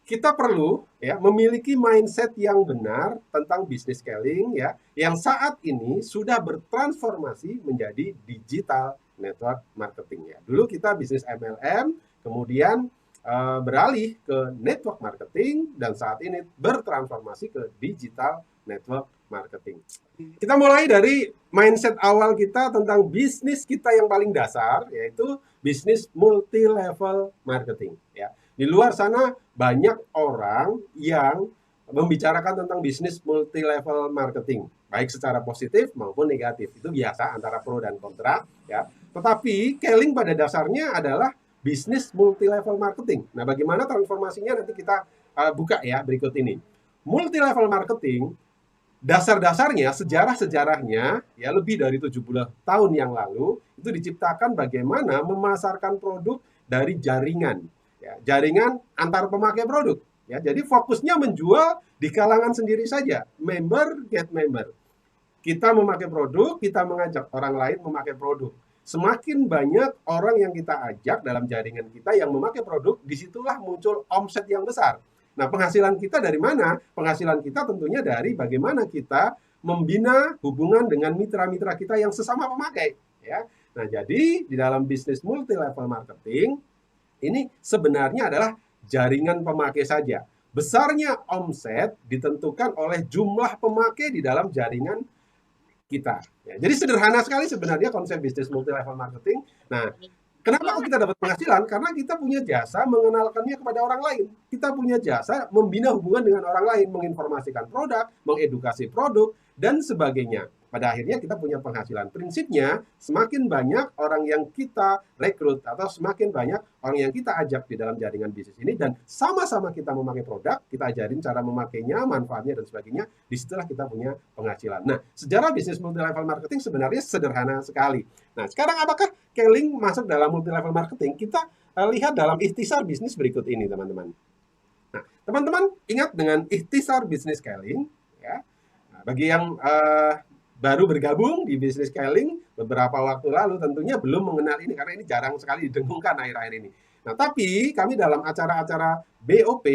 kita perlu ya memiliki mindset yang benar tentang bisnis scaling ya, yang saat ini sudah bertransformasi menjadi digital network marketing ya. Dulu kita bisnis MLM, kemudian beralih ke network marketing, dan saat ini bertransformasi ke digital network marketing. Kita mulai dari mindset awal kita tentang bisnis kita yang paling dasar, yaitu bisnis multi level marketing ya. Di luar sana banyak orang yang membicarakan tentang bisnis multi level marketing, baik secara positif maupun negatif. Itu biasa antara pro dan kontra ya. Tetapi Keling pada dasarnya adalah bisnis multi level marketing. Nah, bagaimana transformasinya nanti kita buka ya berikut ini. Multi level marketing, dasar-dasarnya, sejarah-sejarahnya ya lebih dari 70 tahun yang lalu itu diciptakan bagaimana memasarkan produk dari jaringan ya, jaringan antar pemakai produk ya. Jadi fokusnya menjual di kalangan sendiri saja, member get member. Kita memakai produk, kita mengajak orang lain memakai produk. Semakin banyak orang yang kita ajak dalam jaringan kita yang memakai produk, disitulah muncul omset yang besar. Nah, penghasilan kita dari mana? Penghasilan kita tentunya dari bagaimana kita membina hubungan dengan mitra-mitra kita yang sesama pemakai. Ya. Nah, jadi di dalam bisnis multi level marketing, ini sebenarnya adalah jaringan pemakai saja. Besarnya omset ditentukan oleh jumlah pemakai di dalam jaringan kita. Ya, jadi sederhana sekali sebenarnya konsep bisnis multi level marketing. Nah, kenapa kok kita dapat penghasilan? Karena kita punya jasa mengenalkannya kepada orang lain. Kita punya jasa membina hubungan dengan orang lain, menginformasikan produk, mengedukasi produk, dan sebagainya. Pada akhirnya kita punya penghasilan. Prinsipnya, semakin banyak orang yang kita rekrut atau semakin banyak orang yang kita ajak di dalam jaringan bisnis ini dan sama-sama kita memakai produk, kita ajarin cara memakainya, manfaatnya, dan sebagainya, disitulah kita punya penghasilan. Nah, sejarah bisnis multi level marketing sebenarnya sederhana sekali. Nah, sekarang apakah Keling masuk dalam multi level marketing? Kita lihat dalam ikhtisar bisnis berikut ini, teman-teman. Nah, teman-teman ingat dengan ikhtisar bisnis Keling ya. Nah, bagi yang baru bergabung di bisnis scaling beberapa waktu lalu tentunya belum mengenal ini karena ini jarang sekali didengungkan akhir-akhir ini. Nah, tapi kami dalam acara-acara BOP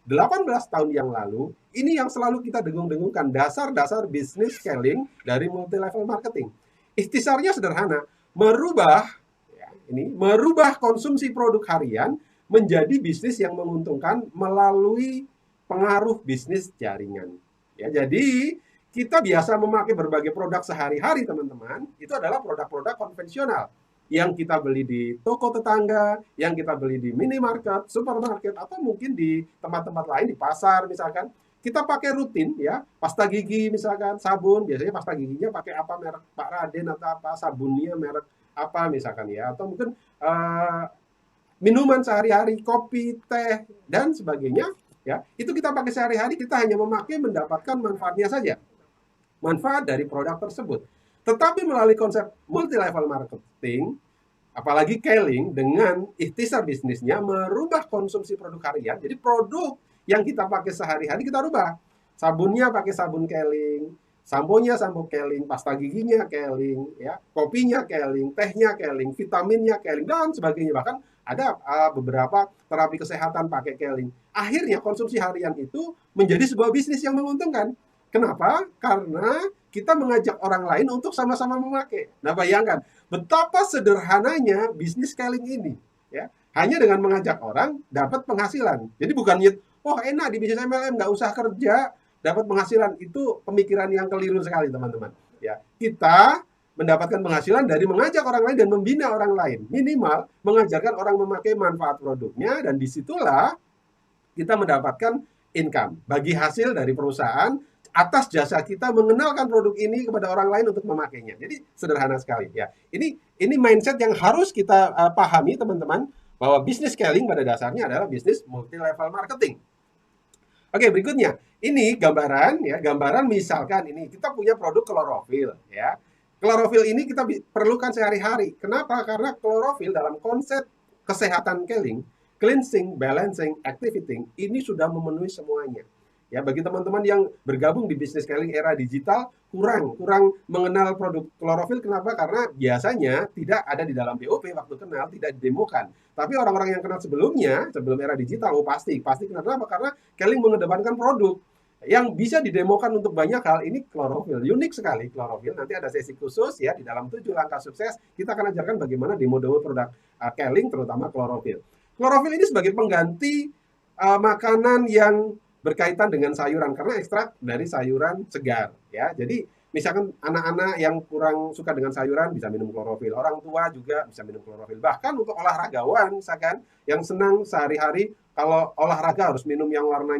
18 tahun yang lalu, ini yang selalu kita dengung-dengungkan, dasar-dasar bisnis scaling dari multi level marketing. Ikhtisarnya sederhana, merubah konsumsi produk harian menjadi bisnis yang menguntungkan melalui pengaruh bisnis jaringan. Ya, jadi kita biasa memakai berbagai produk sehari-hari, teman-teman, itu adalah produk-produk konvensional yang kita beli di toko tetangga, yang kita beli di minimarket, supermarket, atau mungkin di tempat-tempat lain, di pasar misalkan. Kita pakai rutin ya, pasta gigi misalkan, sabun, biasanya pasta giginya pakai apa merek Pak Raden atau apa, sabunnya merek apa misalkan ya, atau mungkin minuman sehari-hari, kopi, teh, dan sebagainya ya, itu kita pakai sehari-hari, kita hanya memakai mendapatkan manfaatnya saja, manfaat dari produk tersebut. Tetapi melalui konsep multi level marketing, apalagi Keling dengan ikhtisar bisnisnya merubah konsumsi produk harian. Jadi produk yang kita pakai sehari-hari kita rubah. Sabunnya pakai sabun Keling, samponya sampo Keling, pasta giginya Keling, ya, kopinya Keling, tehnya Keling, vitaminnya Keling, dan sebagainya. Bahkan ada beberapa terapi kesehatan pakai Keling. Akhirnya konsumsi harian itu menjadi sebuah bisnis yang menguntungkan. Kenapa? Karena kita mengajak orang lain untuk sama-sama memakai. Nah, bayangkan betapa sederhananya bisnis scaling ini. Ya, hanya dengan mengajak orang dapat penghasilan. Jadi bukan oh enak di bisnis MLM nggak usah kerja dapat penghasilan. Itu pemikiran yang keliru sekali, teman-teman. Ya, kita mendapatkan penghasilan dari mengajak orang lain dan membina orang lain. Minimal mengajarkan orang memakai manfaat produknya, dan disitulah kita mendapatkan income bagi hasil dari perusahaan atas jasa kita mengenalkan produk ini kepada orang lain untuk memakainya. Jadi sederhana sekali ya. Ini mindset yang harus kita pahami, teman-teman, bahwa bisnis scaling pada dasarnya adalah bisnis multi level marketing. Oke, berikutnya. Ini gambaran ya, gambaran misalkan ini kita punya produk klorofil ya. Klorofil ini kita perlukan sehari-hari. Kenapa? Karena klorofil dalam konsep kesehatan Keling, cleansing, balancing, activating, ini sudah memenuhi semuanya. Ya, bagi teman-teman yang bergabung di bisnis scaling era digital, kurang mengenal produk klorofil. Kenapa? Karena biasanya tidak ada di dalam BOP waktu kenal, tidak didemokan. Tapi orang-orang yang kenal sebelumnya, sebelum era digital, oh pasti kenal. Kenapa? Karena Keling mengedepankan produk yang bisa didemokan untuk banyak hal. Ini klorofil, unik sekali klorofil. Nanti ada sesi khusus ya, di dalam 7 langkah sukses kita akan ajarkan bagaimana demo-demo produk Keling, terutama klorofil. Klorofil ini sebagai pengganti makanan yang berkaitan dengan sayuran, karena ekstrak dari sayuran segar ya. Jadi misalkan anak-anak yang kurang suka dengan sayuran bisa minum klorofil, orang tua juga bisa minum klorofil. Bahkan untuk olahragawan misalkan yang senang sehari-hari kalau olahraga harus minum yang warna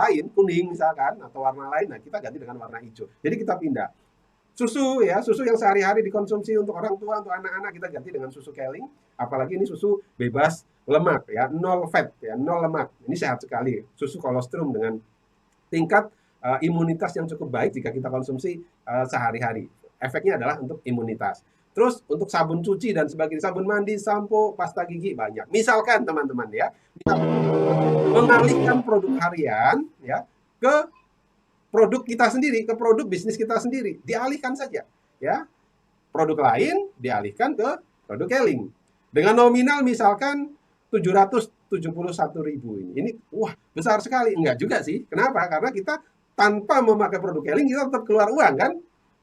lain, kuning misalkan, atau warna lain, nah kita ganti dengan warna hijau. Jadi kita pindah. Susu ya, susu yang sehari-hari dikonsumsi untuk orang tua, untuk anak-anak, kita ganti dengan susu Keling. Apalagi ini susu bebas lemak ya, nol fat ya, nol lemak. Ini sehat sekali. Susu kolostrum dengan tingkat imunitas yang cukup baik jika kita konsumsi sehari-hari. Efeknya adalah untuk imunitas. Terus untuk sabun cuci dan sebagainya, sabun mandi, sampo, pasta gigi banyak. Misalkan teman-teman ya, mengalihkan produk harian ya ke produk kita sendiri, ke produk bisnis kita sendiri, dialihkan saja ya. Produk lain dialihkan ke produk Keling. Dengan nominal misalkan 771.000 ini. Ini wah, besar sekali. Enggak juga sih. Kenapa? Karena kita tanpa memakai produk Keling kita tetap keluar uang kan?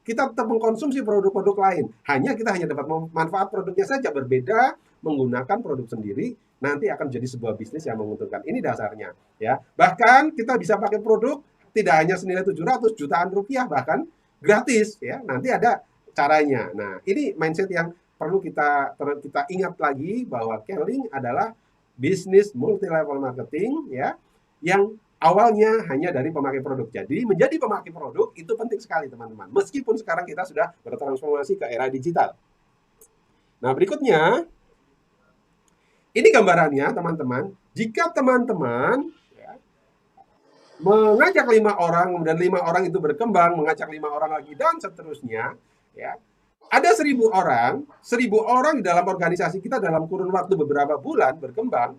Kita tetap mengkonsumsi produk-produk lain. Kita hanya dapat manfaat produknya saja, berbeda menggunakan produk sendiri nanti akan jadi sebuah bisnis yang menguntungkan. Ini dasarnya ya. Bahkan kita bisa pakai produk tidak hanya senilai 700 jutaan rupiah, bahkan gratis ya. Nanti ada caranya. Nah, ini mindset yang perlu kita ingat lagi, bahwa Keling adalah bisnis multi level marketing ya, yang awalnya hanya dari pemakai produk. Jadi menjadi pemakai produk itu penting sekali teman-teman. Meskipun sekarang kita sudah bertransformasi ke era digital. Nah, berikutnya ini gambarannya teman-teman. Jika teman-teman mengajak 5 orang, kemudian 5 orang itu berkembang, mengajak 5 orang lagi, dan seterusnya, ya. Ada 1.000 orang, 1.000 orang di dalam organisasi kita dalam kurun waktu beberapa bulan berkembang.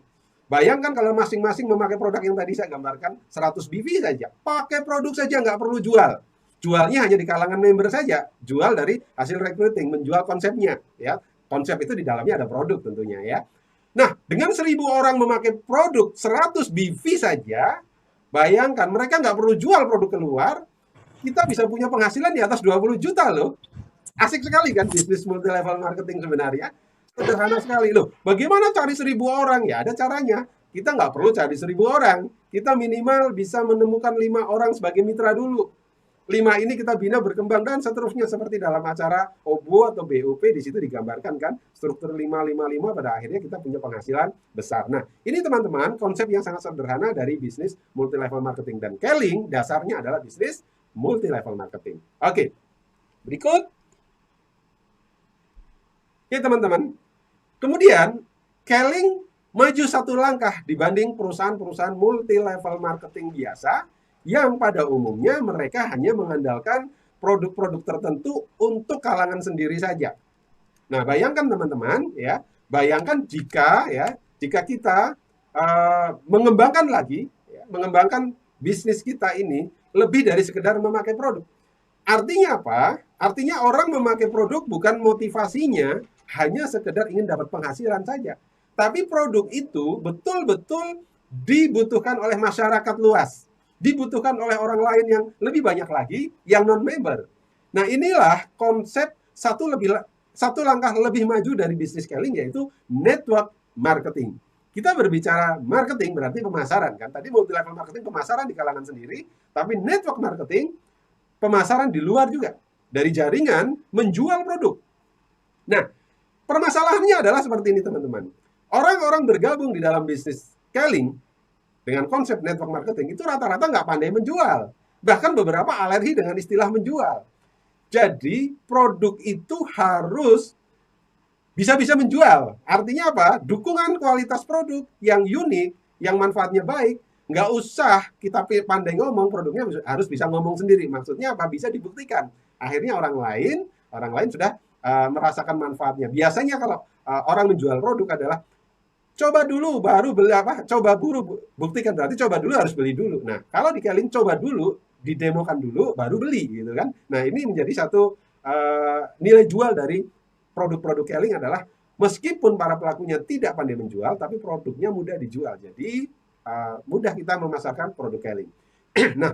Bayangkan kalau masing-masing memakai produk yang tadi saya gambarkan, 100 BV saja. Pakai produk saja, nggak perlu jual. Jualnya hanya di kalangan member saja. Jual dari hasil recruiting, menjual konsepnya. Ya, konsep itu di dalamnya ada produk tentunya ya. Nah, dengan 1.000 orang memakai produk 100 BV saja, bayangkan, mereka nggak perlu jual produk keluar, kita bisa punya penghasilan di atas 20 juta loh. Asik sekali kan bisnis multi level marketing sebenarnya. Sederhana sekali loh. Bagaimana cari 1.000 orang? Ya ada caranya. Kita nggak perlu cari 1.000 orang. Kita minimal bisa menemukan 5 orang sebagai mitra dulu. 5 ini kita bina berkembang dan seterusnya, seperti dalam acara OBO atau BOP. Di situ digambarkan kan struktur 555, pada akhirnya kita punya penghasilan besar. Nah, ini teman-teman konsep yang sangat sederhana dari bisnis multi level marketing, dan Keling dasarnya adalah bisnis multi level marketing. Oke. Berikut. Oke teman-teman. Kemudian Keling maju satu langkah dibanding perusahaan-perusahaan multi level marketing biasa yang pada umumnya mereka hanya mengandalkan produk-produk tertentu untuk kalangan sendiri saja. Nah, bayangkan teman-teman ya, bayangkan jika kita mengembangkan lagi, mengembangkan bisnis kita ini lebih dari sekedar memakai produk. Artinya apa? Artinya orang memakai produk bukan motivasinya hanya sekedar ingin dapat penghasilan saja. Tapi produk itu betul-betul dibutuhkan oleh masyarakat luas. Dibutuhkan oleh orang lain yang lebih banyak lagi, yang non-member. Nah, inilah konsep satu langkah lebih maju dari bisnis Keling, yaitu network marketing. Kita berbicara marketing berarti pemasaran kan. Tadi multi level marketing pemasaran di kalangan sendiri, tapi network marketing pemasaran di luar juga. Dari jaringan menjual produk. Nah, permasalahannya adalah seperti ini teman-teman. Orang-orang bergabung di dalam bisnis Keling dengan konsep network marketing itu rata-rata nggak pandai menjual. Bahkan beberapa alergi dengan istilah menjual. Jadi produk itu harus bisa-bisa menjual. Artinya apa? Dukungan kualitas produk yang unik, yang manfaatnya baik, nggak usah kita pandai ngomong, produknya harus bisa ngomong sendiri. Maksudnya apa? Bisa dibuktikan. Akhirnya orang lain sudah merasakan manfaatnya. Biasanya kalau orang menjual produk adalah Coba dulu baru beli apa? Coba dulu buktikan, berarti coba dulu harus beli dulu. Nah, kalau di Keling coba dulu, didemokan dulu baru beli gitu kan. Nah, ini menjadi satu nilai jual dari produk-produk Keling adalah meskipun para pelakunya tidak pandai menjual, tapi produknya mudah dijual. Jadi mudah kita memasarkan produk Keling. Nah,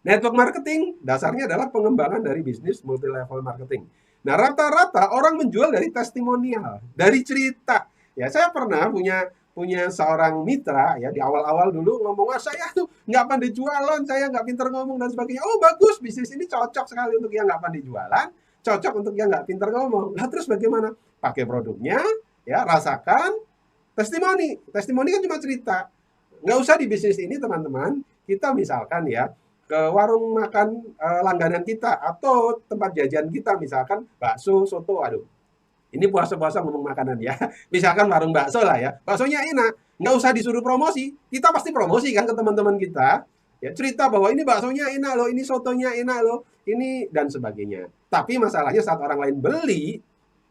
network marketing dasarnya adalah pengembangan dari bisnis multi level marketing. Nah, rata-rata orang menjual dari testimonial, dari cerita. Ya, saya pernah punya punya seorang mitra ya di awal-awal dulu ngomong, ah saya tuh nggak pandai jualan, saya nggak pinter ngomong dan sebagainya. Oh bagus, bisnis ini cocok sekali untuk yang nggak pandai jualan, cocok untuk yang nggak pinter ngomong. Nah terus bagaimana? Pakai produknya, ya rasakan, testimoni. Testimoni kan cuma cerita. Nggak usah di bisnis ini teman-teman, kita misalkan ya, ke warung makan langganan kita atau tempat jajan kita misalkan bakso, soto, aduh ini puasa-puasa ngomong makanan ya. Misalkan warung bakso lah ya, baksonya enak, nggak usah disuruh promosi, kita pasti promosi kan ke teman-teman kita. Ya cerita bahwa ini baksonya enak loh, ini sotonya enak loh, ini dan sebagainya. Tapi masalahnya saat orang lain beli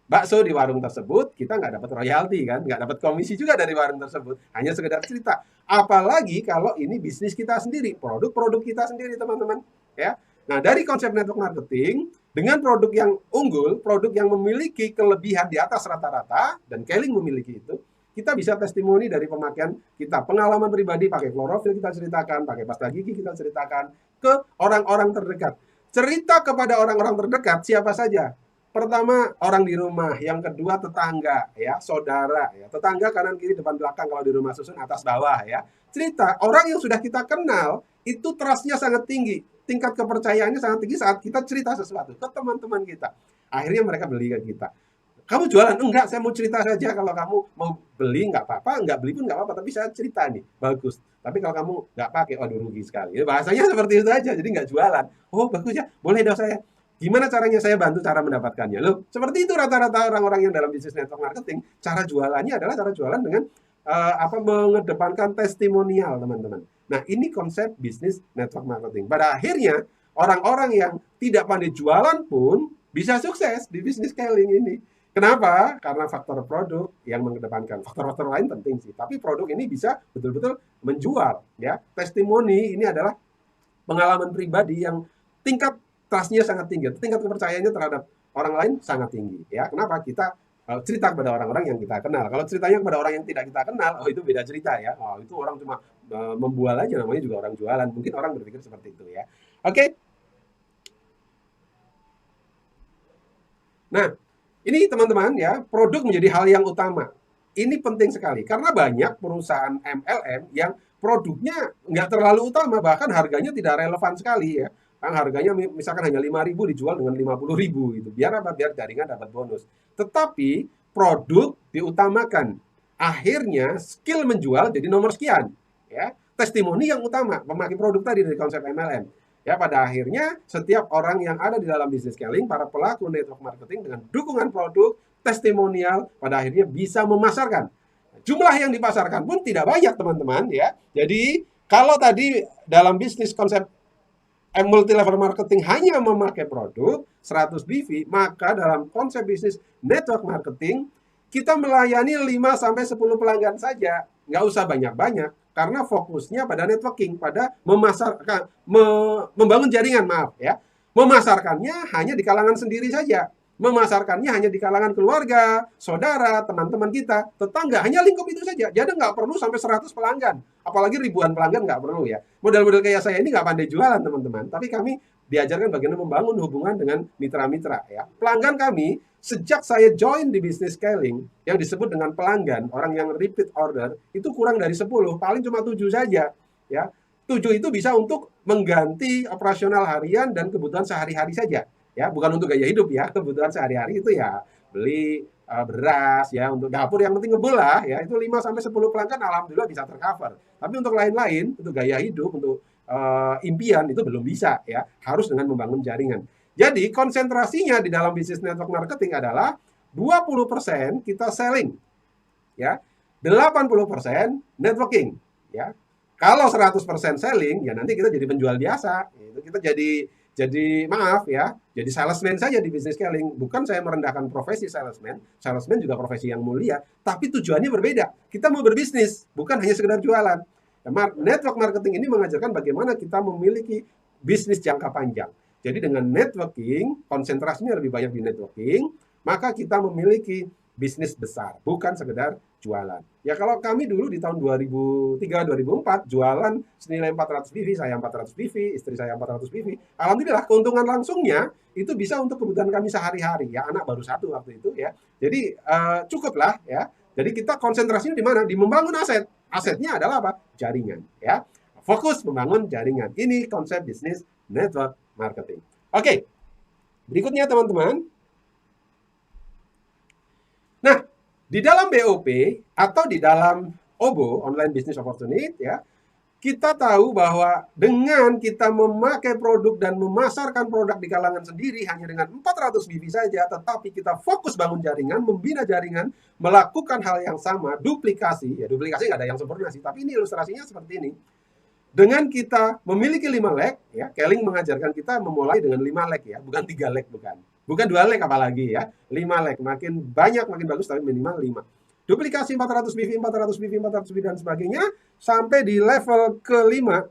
bakso di warung tersebut, kita nggak dapat royalti kan, nggak dapat komisi juga dari warung tersebut, hanya sekedar cerita. Apalagi kalau ini bisnis kita sendiri, produk-produk kita sendiri teman-teman, ya. Nah dari konsep network marketing, dengan produk yang unggul, produk yang memiliki kelebihan di atas rata-rata, dan Keling memiliki itu, kita bisa testimoni dari pemakaian kita, pengalaman pribadi, pakai klorofil kita ceritakan, pakai pasta gigi kita ceritakan, ke orang-orang terdekat. Cerita kepada orang-orang terdekat siapa saja, pertama orang di rumah, yang kedua tetangga, ya saudara, ya tetangga kanan kiri depan belakang kalau di rumah susun atas bawah ya. Cerita orang yang sudah kita kenal itu trustnya sangat tinggi, tingkat kepercayaannya sangat tinggi saat kita cerita sesuatu ke teman-teman kita. Akhirnya mereka beli ke kita. Kamu jualan? Enggak, saya mau cerita saja. Kalau kamu mau beli nggak apa-apa, nggak beli pun nggak apa-apa. Tapi saya cerita nih, bagus. Tapi kalau kamu nggak pakai, waduh rugi sekali. Bahasanya seperti itu aja, jadi nggak jualan. Oh bagus ya, boleh dong saya. Gimana caranya saya bantu cara mendapatkannya? Loh, seperti itu rata-rata orang-orang yang dalam bisnis network marketing. Cara jualannya adalah cara jualan dengan mengedepankan testimonial, teman-teman. Nah, ini konsep bisnis network marketing. Pada akhirnya, orang-orang yang tidak pandai jualan pun bisa sukses di bisnis scaling ini. Kenapa? Karena faktor produk yang mengedepankan. Faktor-faktor lain penting sih, tapi produk ini bisa betul-betul menjual. Ya, testimoni ini adalah pengalaman pribadi yang tingkat trustnya sangat tinggi, tingkat kepercayaannya terhadap orang lain sangat tinggi. Ya, kenapa? Kita cerita kepada orang-orang yang kita kenal. Kalau ceritanya kepada orang yang tidak kita kenal, oh itu beda cerita ya. Oh itu orang cuma membual aja, namanya juga orang jualan. Mungkin orang berpikir seperti itu ya. Oke. Nah, ini teman-teman ya, produk menjadi hal yang utama. Ini penting sekali karena banyak perusahaan MLM yang produknya nggak terlalu utama, bahkan harganya tidak relevan sekali ya. Harganya misalkan hanya 5.000 dijual dengan 50.000 gitu. Biar apa? Biar jaringan dapat bonus. Tetapi produk diutamakan. Akhirnya skill menjual jadi nomor sekian. Ya, testimoni yang utama memakai produk tadi dari konsep MLM. Ya, pada akhirnya setiap orang yang ada di dalam bisnis scaling, para pelaku network marketing dengan dukungan produk, testimonial, pada akhirnya bisa memasarkan. Jumlah yang dipasarkan pun tidak banyak, teman-teman ya. Jadi, kalau tadi dalam bisnis konsep multi level marketing hanya memakai produk 100 BV, maka dalam konsep bisnis network marketing kita melayani 5 sampai 10 pelanggan saja, nggak usah banyak-banyak karena fokusnya pada networking, pada memasarkan, membangun jaringan, maaf ya. Memasarkannya hanya di kalangan sendiri saja. Memasarkannya hanya di kalangan keluarga, saudara, teman-teman kita, tetangga, hanya lingkup itu saja. Jadi nggak perlu sampai 100 pelanggan. Apalagi ribuan pelanggan nggak perlu ya. Model-model kayak saya ini nggak pandai jualan, teman-teman. Tapi kami diajarkan bagaimana membangun hubungan dengan mitra-mitra ya. Pelanggan kami sejak saya join di bisnis scaling yang disebut dengan pelanggan, orang yang repeat order, itu kurang dari 10, paling cuma 7 saja ya. 7 itu bisa untuk mengganti operasional harian dan kebutuhan sehari-hari saja ya, bukan untuk gaya hidup ya, kebutuhan sehari-hari itu ya beli beras ya, untuk dapur yang penting ngebul lah ya, itu 5 sampai 10 pelanggan alhamdulillah bisa tercover. Tapi untuk lain-lain, untuk gaya hidup, untuk impian itu belum bisa ya, harus dengan membangun jaringan. Jadi konsentrasinya di dalam bisnis network marketing adalah 20% kita selling ya, 80% networking ya. Kalau 100% selling ya nanti kita jadi penjual biasa, kita jadi jadi maaf ya, jadi salesman saja di bisnis scaling. Bukan saya merendahkan profesi salesman. Salesman juga profesi yang mulia, tapi tujuannya berbeda. Kita mau berbisnis, bukan hanya sekedar jualan. Network marketing ini mengajarkan bagaimana kita memiliki bisnis jangka panjang. Jadi dengan networking, konsentrasinya lebih banyak di networking, maka kita memiliki bisnis besar, bukan sekedar jualan. Ya kalau kami dulu di tahun 2003-2004 jualan senilai 400 PV, saya 400 PV, istri saya 400 PV. Alhamdulillah keuntungan langsungnya itu bisa untuk kebutuhan kami sehari-hari. Ya anak baru satu waktu itu ya. Jadi cukuplah ya. Jadi kita konsentrasinya di mana? Di membangun aset. Asetnya adalah apa? Jaringan ya. Fokus membangun jaringan. Ini konsep bisnis network marketing. Oke. Berikutnya teman-teman. Nah, di dalam BOP atau di dalam OBO, Online Business Opportunity, ya, kita tahu bahwa dengan kita memakai produk dan memasarkan produk di kalangan sendiri hanya dengan 400 BV saja, tetapi kita fokus bangun jaringan, membina jaringan, melakukan hal yang sama, duplikasi, ya duplikasi nggak ada yang sempurna sih, tapi ini ilustrasinya seperti ini. Dengan kita memiliki 5 leg, ya, Keling mengajarkan kita memulai dengan 5 leg ya, bukan 3 leg, bukan 2 leg apalagi ya, 5 leg, makin banyak makin bagus tapi minimal 5. Duplikasi 400 BV, 400 BV, 400 BV dan sebagainya sampai di level kelima,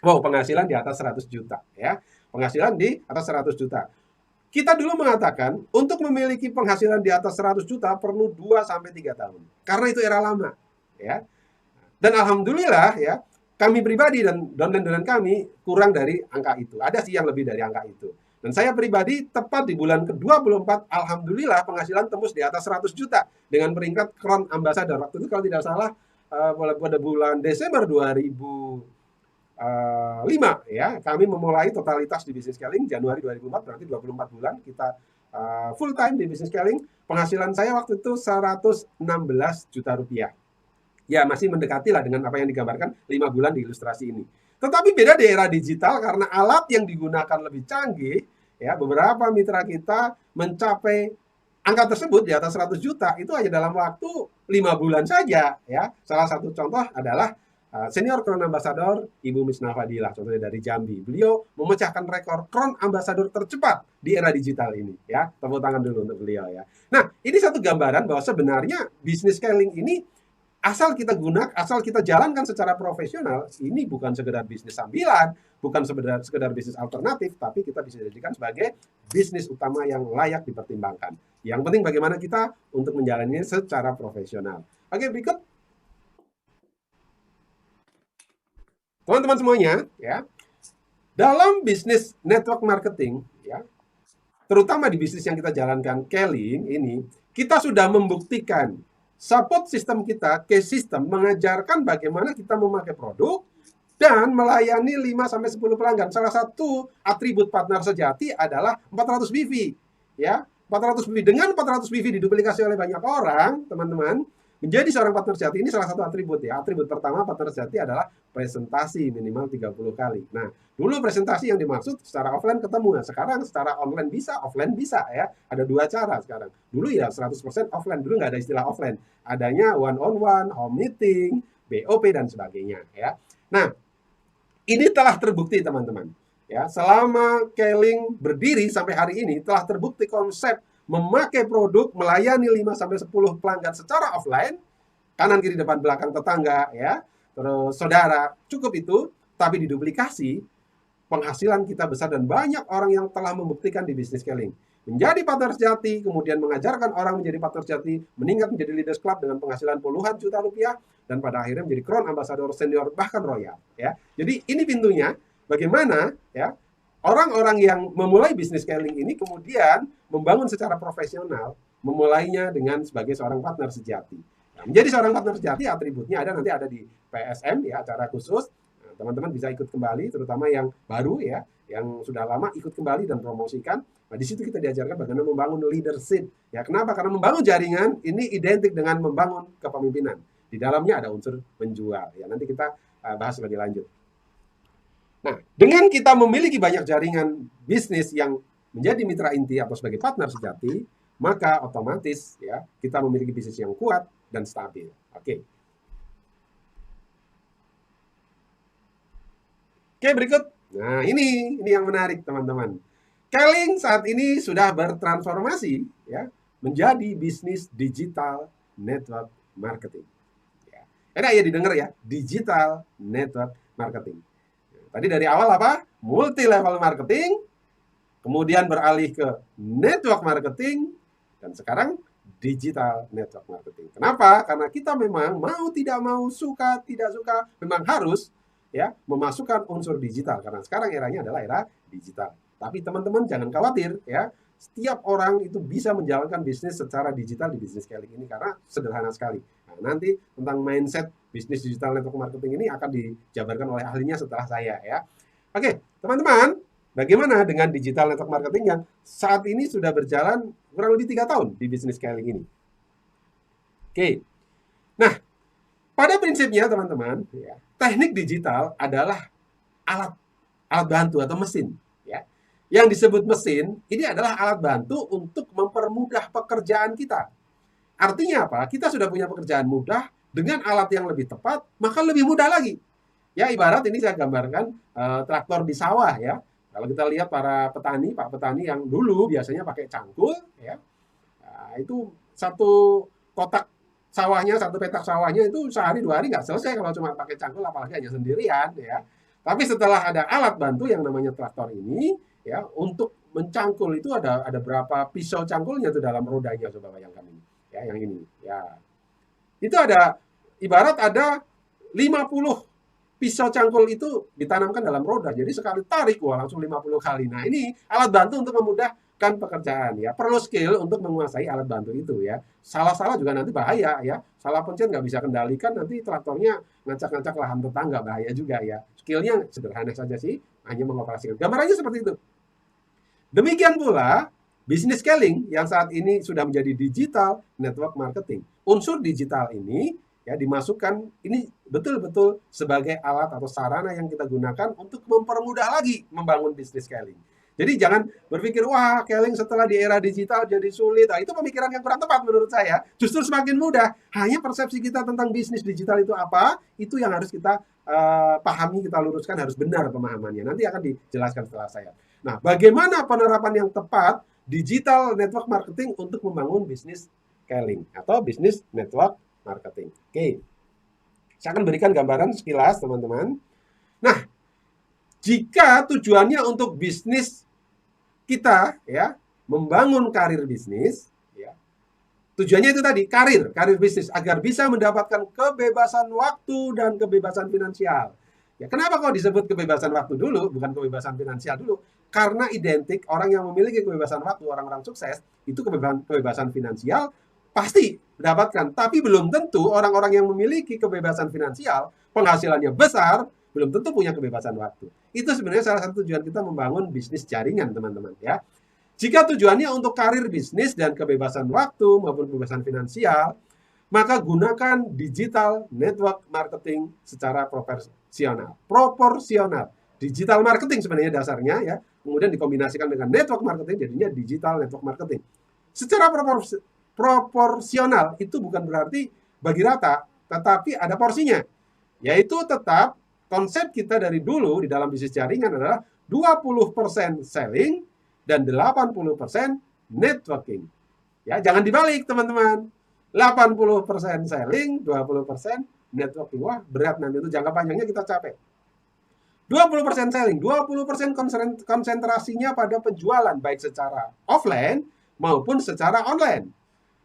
wow, penghasilan di atas 100 juta ya. Penghasilan di atas 100 juta. Kita dulu mengatakan untuk memiliki penghasilan di atas 100 juta perlu 2 sampai 3 tahun. Karena itu era lama ya. Dan alhamdulillah ya, kami pribadi dan donen-donen kami kurang dari angka itu. Ada sih yang lebih dari angka itu. Dan saya pribadi tepat di bulan ke-24, alhamdulillah penghasilan tembus di atas 100 juta dengan peringkat Crown Ambassador. Waktu itu kalau tidak salah pada bulan Desember 2005 ya, kami memulai totalitas di bisnis scaling Januari 2004, berarti 24 bulan kita full time di bisnis scaling. Penghasilan saya waktu itu 116 juta rupiah. Ya masih mendekati lah dengan apa yang digambarkan 5 bulan di ilustrasi ini. Tetapi beda di era digital karena alat yang digunakan lebih canggih, ya beberapa mitra kita mencapai angka tersebut di atas 100 juta itu hanya dalam waktu 5 bulan saja ya. Salah satu contoh adalah senior Crown Ambassador Ibu Misna Fadilah, contohnya dari Jambi. Beliau memecahkan rekor Crown Ambassador tercepat di era digital ini ya. Tepuk tangan dulu untuk beliau ya. Nah, ini satu gambaran bahwa sebenarnya bisnis scaling ini asal kita jalankan secara profesional, ini bukan sekedar bisnis sambilan, bukan sekedar bisnis alternatif, tapi kita bisa jadikan sebagai bisnis utama yang layak dipertimbangkan. Yang penting bagaimana kita untuk menjalaninya secara profesional. Oke, berikut. Teman-teman semuanya, ya. Dalam bisnis network marketing, ya, terutama di bisnis yang kita jalankan, Keling ini, kita sudah membuktikan support system kita, case system, mengajarkan bagaimana kita memakai produk dan melayani 5-10 pelanggan. Salah satu atribut partner sejati adalah 400 BV. Ya, 400 BV. Dengan 400 BV diduplikasi oleh banyak orang, teman-teman, menjadi seorang partner sejati ini salah satu atribut ya. Atribut pertama partner sejati adalah presentasi minimal 30 kali. Nah, dulu presentasi yang dimaksud secara offline ketemu. Nah, sekarang secara online bisa, offline bisa ya. Ada 2 cara sekarang. Dulu ya 100% offline, dulu nggak ada istilah offline. Adanya one on one, home meeting, BOP dan sebagainya ya. Nah, ini telah terbukti teman-teman. Ya, selama Keling berdiri sampai hari ini telah terbukti konsep memakai produk, melayani 5-10 pelanggan secara offline, kanan kiri depan belakang tetangga ya, terus saudara, cukup itu, tapi diduplikasi, penghasilan kita besar dan banyak orang yang telah membuktikan di bisnis scaling. Menjadi partner sejati, kemudian mengajarkan orang menjadi partner sejati, meningkat menjadi leaders club dengan penghasilan puluhan juta rupiah, dan pada akhirnya menjadi Crown Ambassador senior bahkan royal ya. Jadi ini pintunya, bagaimana ya orang-orang yang memulai bisnis scaling ini kemudian membangun secara profesional, memulainya dengan sebagai seorang partner sejati. Nah, menjadi seorang partner sejati atributnya nanti ada di PSM ya, acara khusus. Nah, teman-teman bisa ikut kembali, terutama yang baru ya, yang sudah lama ikut kembali dan promosikan. Nah, di situ kita diajarkan bagaimana membangun leadership. Ya, kenapa? Karena membangun jaringan ini identik dengan membangun kepemimpinan. Di dalamnya ada unsur menjual. Ya, nanti kita bahas lebih lanjut. Nah, dengan kita memiliki banyak jaringan bisnis yang menjadi mitra inti atau sebagai partner sejati, maka otomatis ya kita memiliki bisnis yang kuat dan stabil. Oke, berikut. Nah, ini yang menarik, teman-teman. Keling saat ini sudah bertransformasi ya menjadi bisnis digital network marketing. Ya. Enak ya didengar ya, digital network marketing. Tadi dari awal apa? Multi level marketing, kemudian beralih ke network marketing, dan sekarang digital network marketing. Kenapa? Karena kita memang mau tidak mau, suka tidak suka, memang harus ya memasukkan unsur digital karena sekarang eranya adalah era digital. Tapi teman-teman jangan khawatir ya, setiap orang itu bisa menjalankan bisnis secara digital di bisnis scaling ini karena sederhana sekali. Nah, nanti tentang mindset bisnis digital network marketing ini akan dijabarkan oleh ahlinya setelah saya ya. Oke, teman-teman, bagaimana dengan digital network marketing yang saat ini sudah berjalan kurang lebih 3 tahun di bisnis scaling ini? Oke, nah pada prinsipnya teman-teman, ya, teknik digital adalah alat alat bantu atau mesin. Ya. Yang disebut mesin ini adalah alat bantu untuk mempermudah pekerjaan kita. Artinya apa? Kita sudah punya pekerjaan mudah dengan alat yang lebih tepat, maka lebih mudah lagi. Ya ibarat ini saya gambarkan traktor di sawah ya. Kalau kita lihat para petani, Pak petani yang dulu biasanya pakai cangkul, ya, nah, itu satu kotak sawahnya, satu petak sawahnya itu sehari 2 hari nggak selesai kalau cuma pakai cangkul, apalagi hanya sendirian, ya. Tapi setelah ada alat bantu yang namanya traktor ini, ya, untuk mencangkul itu ada berapa pisau cangkulnya tuh dalam rodanya, coba bayangkan ini, ya, yang ini, ya. Itu ada ibarat ada 50 pisau cangkul itu ditanamkan dalam roda. Jadi sekali tarik, wah langsung 50 kali. Nah ini alat bantu untuk memudahkan pekerjaan ya. Perlu skill untuk menguasai alat bantu itu ya. Salah-salah juga nanti bahaya ya. Salah pencet nggak bisa kendalikan, nanti traktornya ngacak-ngacak lahan tetangga, bahaya juga ya. Skillnya sederhana saja sih, hanya mengoperasikan. Gambarannya seperti itu. Demikian pula bisnis scaling yang saat ini sudah menjadi digital network marketing. Unsur digital ini ya dimasukkan ini betul-betul sebagai alat atau sarana yang kita gunakan untuk mempermudah lagi membangun bisnis scaling. Jadi jangan berpikir, wah scaling setelah di era digital jadi sulit. Nah, itu pemikiran yang kurang tepat menurut saya. Justru semakin mudah. Hanya persepsi kita tentang bisnis digital itu apa, itu yang harus kita pahami, kita luruskan, harus benar pemahamannya. Nanti akan dijelaskan setelah saya. Nah, bagaimana penerapan yang tepat digital network marketing untuk membangun bisnis scaling atau bisnis network marketing. Oke, saya akan berikan gambaran sekilas teman-teman. Nah, jika tujuannya untuk bisnis kita ya membangun karir bisnis, ya, tujuannya itu tadi karir bisnis agar bisa mendapatkan kebebasan waktu dan kebebasan finansial. Ya, kenapa kok disebut kebebasan waktu dulu, bukan kebebasan finansial dulu? Karena identik orang yang memiliki kebebasan waktu, orang-orang sukses, itu kebebasan finansial pasti mendapatkan. Tapi belum tentu orang-orang yang memiliki kebebasan finansial, penghasilannya besar, belum tentu punya kebebasan waktu. Itu sebenarnya salah satu tujuan kita membangun bisnis jaringan, teman-teman. Ya. Jika tujuannya untuk karir bisnis dan kebebasan waktu maupun kebebasan finansial, maka gunakan digital network marketing secara proporsional. Digital marketing sebenarnya dasarnya ya, kemudian dikombinasikan dengan network marketing jadinya digital network marketing. Secara proporsional itu bukan berarti bagi rata, tetapi ada porsinya. Yaitu tetap konsep kita dari dulu di dalam bisnis jaringan adalah 20% selling dan 80% networking. Ya, jangan dibalik teman-teman. 80% selling, 20% networking. Wah, berat nanti itu jangka panjangnya kita capek. 20% selling, 20% konsentrasinya pada penjualan baik secara offline maupun secara online.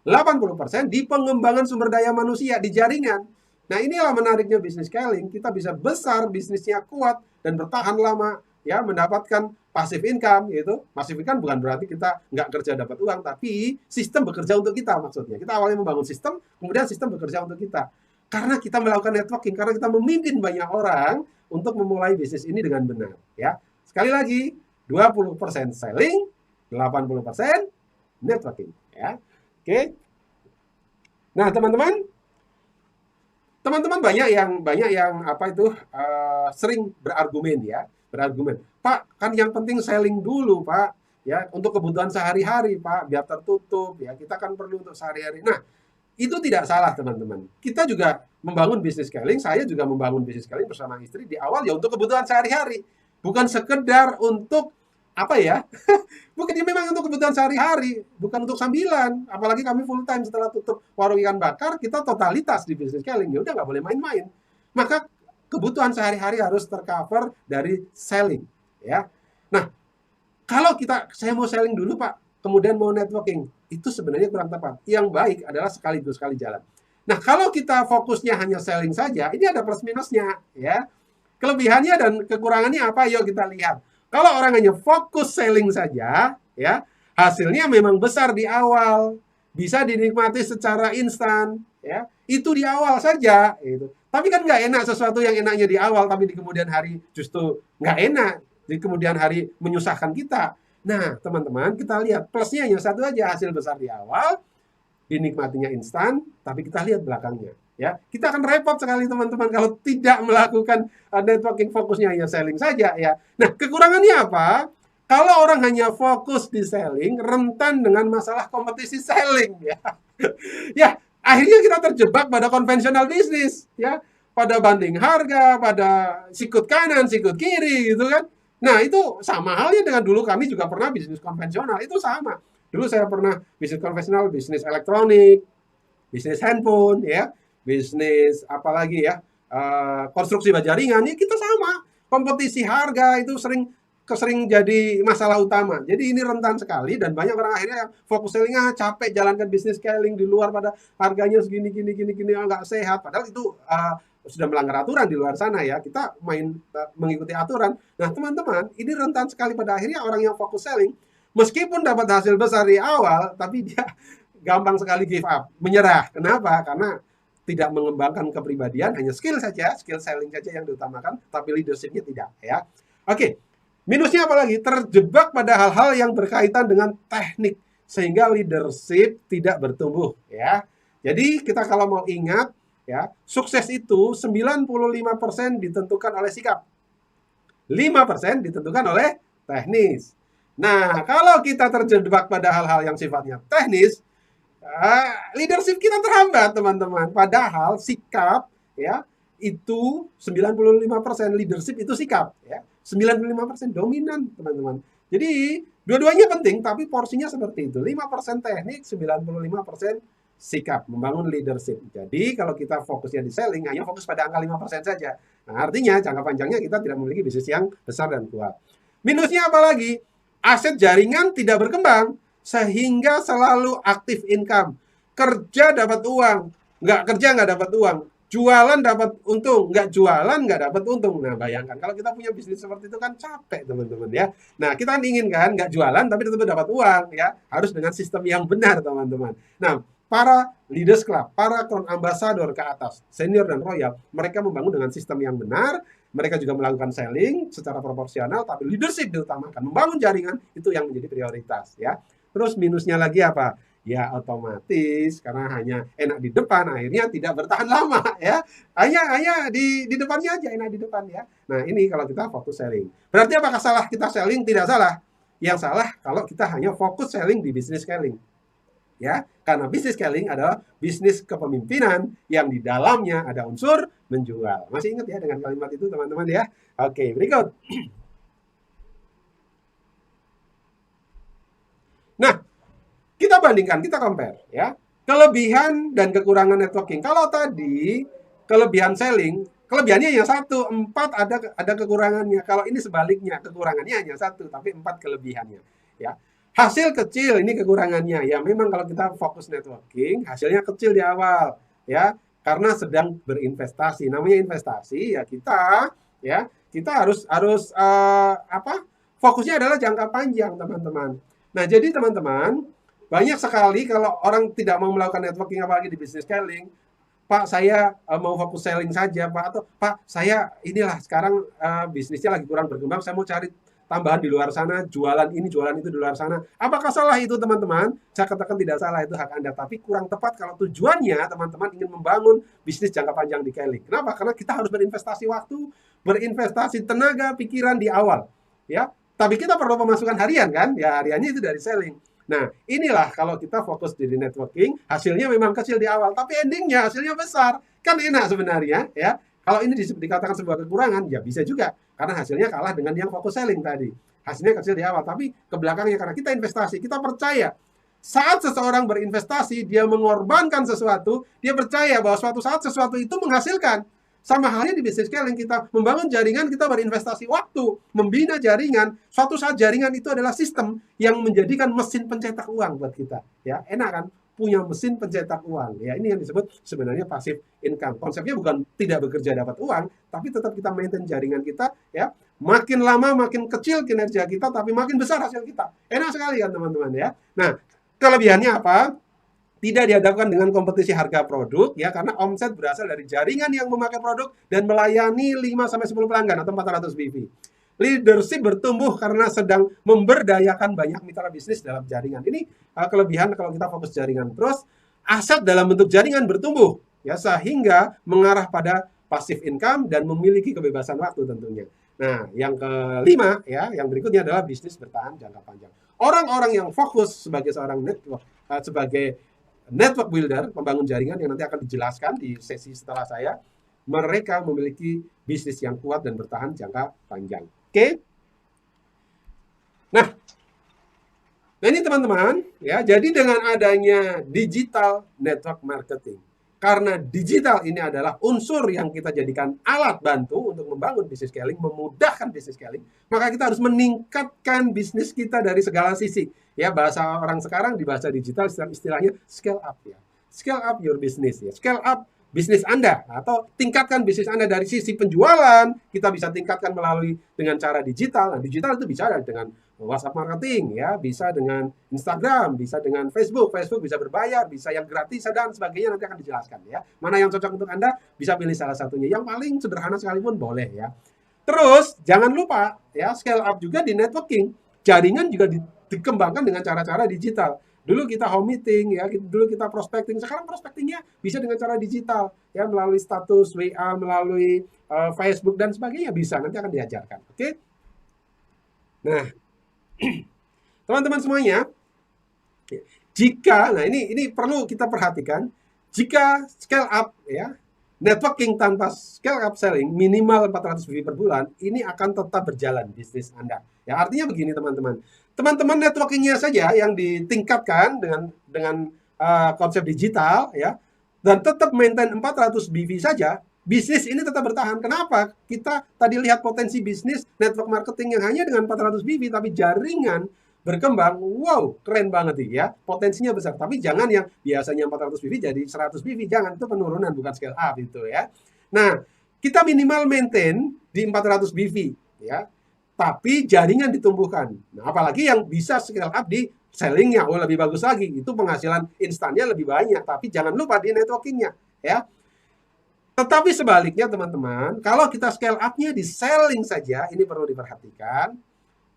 80% di pengembangan sumber daya manusia di jaringan. Nah, inilah menariknya bisnis scaling. Kita bisa besar, bisnisnya kuat dan bertahan lama, ya, mendapatkan passive income, gitu. Passive income bukan berarti kita nggak kerja dapat uang, tapi sistem bekerja untuk kita maksudnya. Kita awalnya membangun sistem, kemudian sistem bekerja untuk kita. Karena kita melakukan networking, karena kita memimpin banyak orang untuk memulai bisnis ini dengan benar, ya. Sekali lagi, 20% selling, 80% networking, ya. Oke. Nah, teman-teman banyak yang apa itu sering berargumen ya, Pak, kan yang penting selling dulu, Pak, ya, untuk kebutuhan sehari-hari, Pak, biar tertutup ya. Kita kan perlu untuk sehari-hari. Nah, itu tidak salah, teman-teman. Kita juga membangun bisnis scaling, saya juga membangun bisnis scaling bersama istri di awal ya untuk kebutuhan sehari-hari. bukan sekedar untuk apa ya? Bukan ya, memang untuk kebutuhan sehari-hari, bukan untuk sambilan. Apalagi kami full time setelah tutup warung ikan bakar, kita totalitas di bisnis scaling. Ya udah nggak boleh main-main. Maka kebutuhan sehari-hari harus tercover dari selling, ya. Nah, kalau saya mau selling dulu Pak, kemudian mau networking, itu sebenarnya kurang tepat. Yang baik adalah sekaligus sekali jalan. Nah, kalau kita fokusnya hanya selling saja, ini ada plus minusnya, ya. Kelebihannya dan kekurangannya apa? Yuk kita lihat. Kalau orang hanya fokus selling saja, ya, hasilnya memang besar di awal, bisa dinikmati secara instan, ya. Itu di awal saja, itu. Tapi kan nggak enak sesuatu yang enaknya di awal, tapi di kemudian hari justru nggak enak, di kemudian hari menyusahkan kita. Nah, teman-teman, kita lihat plusnya hanya satu aja, hasil besar di awal, dinikmatinya instan, tapi kita lihat belakangnya. Ya, kita akan repot sekali teman-teman kalau tidak melakukan networking, fokusnya hanya selling saja ya. Nah, kekurangannya apa? Kalau orang hanya fokus di selling, rentan dengan masalah kompetisi selling ya. Ya, akhirnya kita terjebak pada konvensional bisnis ya, pada banding harga, pada sikut kanan, sikut kiri gitu kan. Nah, itu sama halnya dengan dulu kami juga pernah bisnis konvensional, itu sama. Dulu saya pernah bisnis konvensional, bisnis elektronik, bisnis handphone, ya, bisnis apalagi ya, konstruksi baja ringan, ya kita sama. Kompetisi harga itu sering jadi masalah utama. Jadi ini rentan sekali dan banyak orang akhirnya fokus selling, capek jalankan bisnis scaling di luar pada harganya segini gini nggak sehat. Padahal itu sudah melanggar aturan di luar sana ya. Kita mengikuti aturan. Nah teman-teman, ini rentan sekali pada akhirnya orang yang fokus selling, meskipun dapat hasil besar di awal, tapi dia gampang sekali give up, menyerah. Kenapa? Karena tidak mengembangkan kepribadian, hanya skill saja, skill selling saja yang diutamakan, tapi leadership-nya tidak. Ya, oke. Minusnya apa lagi? Terjebak pada hal-hal yang berkaitan dengan teknik, sehingga leadership tidak bertumbuh. Ya, jadi kita kalau mau ingat, ya, sukses itu 95% ditentukan oleh sikap, 5% ditentukan oleh teknis. Nah, kalau kita terjebak pada hal-hal yang sifatnya teknis, leadership kita terhambat, teman-teman. Padahal sikap ya itu 95% leadership itu sikap ya. 95% dominan, teman-teman. Jadi, dua-duanya penting tapi porsinya seperti itu. 5% teknik, 95% sikap, membangun leadership. Jadi, kalau kita fokusnya di selling, hanya fokus pada angka 5% saja. Nah, artinya jangka panjangnya kita tidak memiliki bisnis yang besar dan kuat. Minusnya apa lagi? Aset jaringan tidak berkembang, sehingga selalu aktif income. Kerja dapat uang, nggak kerja nggak dapat uang. Jualan dapat untung, nggak jualan nggak dapat untung. Nah, bayangkan kalau kita punya bisnis seperti itu kan capek, teman-teman ya. Nah, kita ingin kan nggak jualan tapi tetap dapat uang ya. Harus dengan sistem yang benar, teman-teman. Nah, para leaders club, para crown ambassador ke atas, senior dan royal, mereka membangun dengan sistem yang benar. Mereka juga melakukan selling secara proporsional, tapi leadership diutamakan. Membangun jaringan itu yang menjadi prioritas ya. Terus minusnya lagi apa? Ya otomatis karena hanya enak di depan, akhirnya tidak bertahan lama ya. Hanya di depannya aja, enak di depan ya. Nah ini kalau kita fokus selling. Berarti apakah salah kita selling? Tidak salah. Yang salah kalau kita hanya fokus selling di bisnis scaling. Ya, karena bisnis scaling adalah bisnis kepemimpinan yang di dalamnya ada unsur menjual. Masih ingat ya dengan kalimat itu, teman-teman ya? Oke, berikut. Nah, kita bandingkan, kita compare ya. Kelebihan dan kekurangan networking. Kalau tadi kelebihan selling, kelebihannya hanya satu, 4 ada kekurangannya. Kalau ini sebaliknya, kekurangannya hanya satu, tapi 4 kelebihannya. Ya, hasil kecil ini kekurangannya. Ya, memang kalau kita fokus networking, hasilnya kecil di awal, ya, karena sedang berinvestasi. Namanya investasi, ya kita harus apa? Fokusnya adalah jangka panjang, teman-teman. Nah, jadi teman-teman, banyak sekali kalau orang tidak mau melakukan networking apalagi di bisnis scaling, Pak saya mau fokus selling saja Pak, atau Pak saya inilah sekarang bisnisnya lagi kurang berkembang, saya mau cari tambahan di luar sana, jualan ini jualan itu di luar sana. Apakah salah itu teman-teman? Saya katakan tidak salah, itu hak Anda, tapi kurang tepat kalau tujuannya teman-teman ingin membangun bisnis jangka panjang di scaling. Kenapa? Karena kita harus berinvestasi waktu, berinvestasi tenaga, pikiran di awal, ya. Tapi kita perlu pemasukan harian kan? Ya hariannya itu dari selling. Nah, inilah kalau kita fokus di networking, hasilnya memang kecil di awal, tapi endingnya hasilnya besar. Kan enak sebenarnya, ya. Kalau ini dikatakan sebuah kekurangan, ya bisa juga. Karena hasilnya kalah dengan yang fokus selling tadi. Hasilnya kecil di awal, tapi ke belakangnya karena kita investasi, kita percaya saat seseorang berinvestasi, dia mengorbankan sesuatu, dia percaya bahwa suatu saat sesuatu itu menghasilkan. Sama halnya di bisnis scaling, kita membangun jaringan, kita berinvestasi waktu, membina jaringan. Suatu saat jaringan itu adalah sistem yang menjadikan mesin pencetak uang buat kita. Ya, enak kan? Punya mesin pencetak uang. Ya, ini yang disebut sebenarnya passive income. Konsepnya bukan tidak bekerja dapat uang, tapi tetap kita maintain jaringan kita. Ya, makin lama makin kecil kinerja kita, tapi makin besar hasil kita. Enak sekali kan teman-teman ya. Nah, kelebihannya apa? Tidak dihadapkan dengan kompetisi harga produk ya, karena omset berasal dari jaringan yang memakai produk dan melayani 5 sampai 10 pelanggan atau 400 BV. Leadership bertumbuh karena sedang memberdayakan banyak mitra bisnis dalam jaringan. Ini kelebihan kalau kita fokus jaringan. Terus aset dalam bentuk jaringan bertumbuh ya, sehingga mengarah pada passive income dan memiliki kebebasan waktu tentunya. Nah, yang kelima ya, yang berikutnya adalah bisnis bertahan jangka panjang. Orang-orang yang fokus sebagai seorang network, sebagai network builder, pembangun jaringan yang nanti akan dijelaskan di sesi setelah saya, mereka memiliki bisnis yang kuat dan bertahan jangka panjang. Oke? Nah, ini teman-teman, ya, jadi dengan adanya digital network marketing, karena digital ini adalah unsur yang kita jadikan alat bantu untuk membangun bisnis scaling, memudahkan bisnis scaling, maka kita harus meningkatkan bisnis kita dari segala sisi. Ya, bahasa orang sekarang di bahasa digital istilahnya scale up ya. Scale up your business ya. Scale up bisnis Anda atau tingkatkan bisnis Anda dari sisi penjualan, kita bisa tingkatkan melalui dengan cara digital. Nah, digital itu bisa dengan WhatsApp marketing ya, bisa dengan Instagram, bisa dengan Facebook. Facebook bisa berbayar, bisa yang gratis dan sebagainya, nanti akan dijelaskan ya. Mana yang cocok untuk Anda, bisa pilih salah satunya. Yang paling sederhana sekalipun boleh ya. Terus jangan lupa ya, scale up juga di networking. Jaringan juga dikembangkan dengan cara-cara digital. Dulu kita home meeting ya, dulu kita prospecting. Sekarang prospectingnya bisa dengan cara digital ya, melalui status WA, melalui Facebook dan sebagainya bisa. Nanti akan diajarkan. Oke? Nah, teman-teman semuanya, jika, nah ini perlu kita perhatikan, jika scale up ya, networking tanpa scale up selling minimal 400 BV per bulan, ini akan tetap berjalan bisnis Anda. Ya, artinya begini teman-teman. Teman-teman networkingnya saja yang ditingkatkan dengan konsep digital ya, dan tetap maintain 400 BV saja, bisnis ini tetap bertahan. Kenapa? Kita tadi lihat potensi bisnis network marketing yang hanya dengan 400 BV tapi jaringan berkembang, wow, keren banget nih ya, potensinya besar. Tapi jangan yang biasanya 400 BV jadi 100 BV, jangan, itu penurunan bukan scale up itu ya. Nah, kita minimal maintain di 400 BV ya, tapi jaringan ditumbuhkan. Nah, apalagi yang bisa scale up di sellingnya, oh lebih bagus lagi, itu penghasilan instannya lebih banyak, tapi jangan lupa di networkingnya ya. Tetapi sebaliknya teman-teman, kalau kita scale up-nya di selling saja, ini perlu diperhatikan.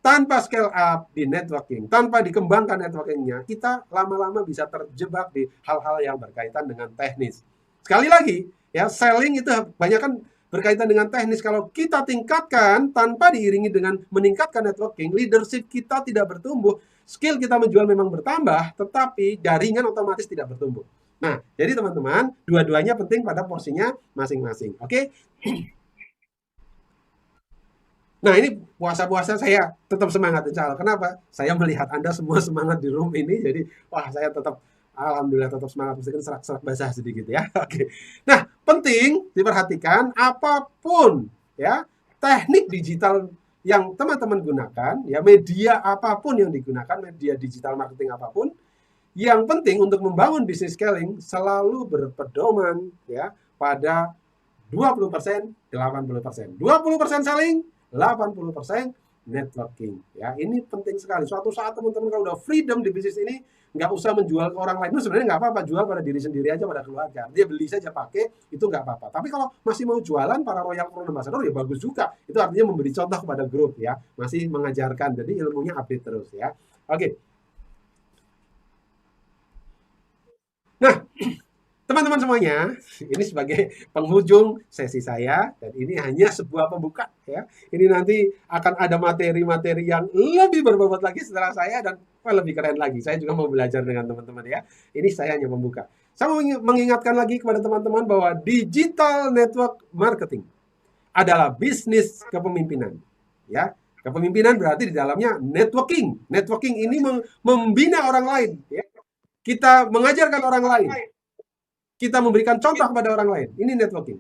Tanpa scale up di networking, tanpa dikembangkan networkingnya, kita lama-lama bisa terjebak di hal-hal yang berkaitan dengan teknis. Sekali lagi, ya, selling itu banyak kan berkaitan dengan teknis. Kalau kita tingkatkan tanpa diiringi dengan meningkatkan networking, leadership kita tidak bertumbuh, skill kita menjual memang bertambah, tetapi jaringan otomatis tidak bertumbuh. Nah, jadi teman-teman, dua-duanya penting pada porsinya masing-masing. Oke? Nah, ini puasa-puasa saya tetap semangat, insya Allah. Kenapa? Saya melihat Anda semua semangat di room ini, jadi wah, saya tetap alhamdulillah tetap semangat, meskipun serak-serak basah sedikit ya. Oke. Nah, penting diperhatikan apapun ya, teknik digital yang teman-teman gunakan, ya media apapun yang digunakan, media digital marketing apapun, yang penting untuk membangun bisnis scaling selalu berpedoman ya pada 20%, 80%. 20% selling, 80% networking. Ya, ini penting sekali. Suatu saat teman-teman kalau udah freedom di bisnis ini, nggak usah menjual ke orang lain. Itu sebenarnya nggak apa-apa, jual pada diri sendiri aja, pada keluarga. Dia beli saja pakai, itu nggak apa-apa. Tapi kalau masih mau jualan, para Royal Pro Ambassador ya bagus juga. Itu artinya memberi contoh kepada grup ya, masih mengajarkan. Jadi ilmunya update terus ya. Oke. Nah, teman-teman semuanya, ini sebagai penghujung sesi saya, dan ini hanya sebuah pembuka ya. Ini nanti akan ada materi-materi yang lebih berbobot lagi setelah saya dan lebih keren lagi. Saya juga mau belajar dengan teman-teman ya. Ini saya hanya pembuka. Saya mau mengingatkan lagi kepada teman-teman bahwa digital network marketing adalah bisnis kepemimpinan. Ya, kepemimpinan berarti di dalamnya networking. Networking ini membina orang lain. Ya. Kita mengajarkan orang lain. Kita memberikan contoh kepada orang lain. Ini networking.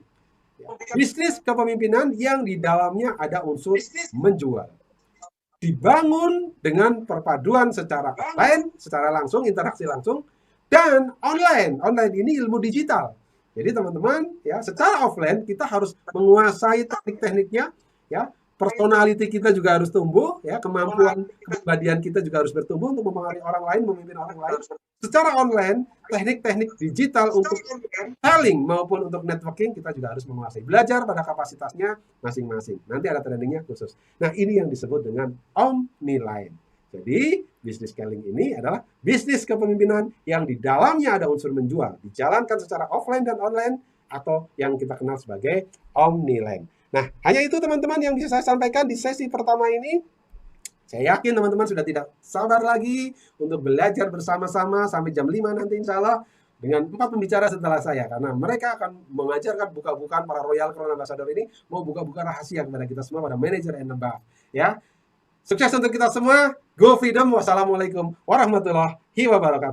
Ya. Bisnis kepemimpinan yang di dalamnya ada unsur menjual. Dibangun dengan perpaduan secara offline, secara langsung, interaksi langsung, dan online. Online ini ilmu digital. Jadi teman-teman, ya, secara offline kita harus menguasai teknik-tekniknya, ya. Personality kita juga harus tumbuh, ya, kemampuan kepribadian kita juga harus bertumbuh untuk mempengaruhi orang lain, memimpin orang lain. Secara online, teknik-teknik digital untuk selling maupun untuk networking kita juga harus menguasai. Belajar pada kapasitasnya masing-masing. Nanti ada trainingnya khusus. Nah, ini yang disebut dengan omniline. Jadi, bisnis scaling ini adalah bisnis kepemimpinan yang di dalamnya ada unsur menjual, dijalankan secara offline dan online, atau yang kita kenal sebagai omniline. Nah, hanya itu teman-teman yang bisa saya sampaikan di sesi pertama ini. Saya yakin teman-teman sudah tidak sabar lagi untuk belajar bersama-sama sampai jam 5 nanti insya Allah dengan 4 pembicara setelah saya. Karena mereka akan mengajarkan buka-bukaan para Royal Crown Ambassador ini mau buka-buka rahasia kepada kita semua, pada manajer and above. Ya, sukses untuk kita semua. Go freedom. Wassalamualaikum warahmatullahi wabarakatuh.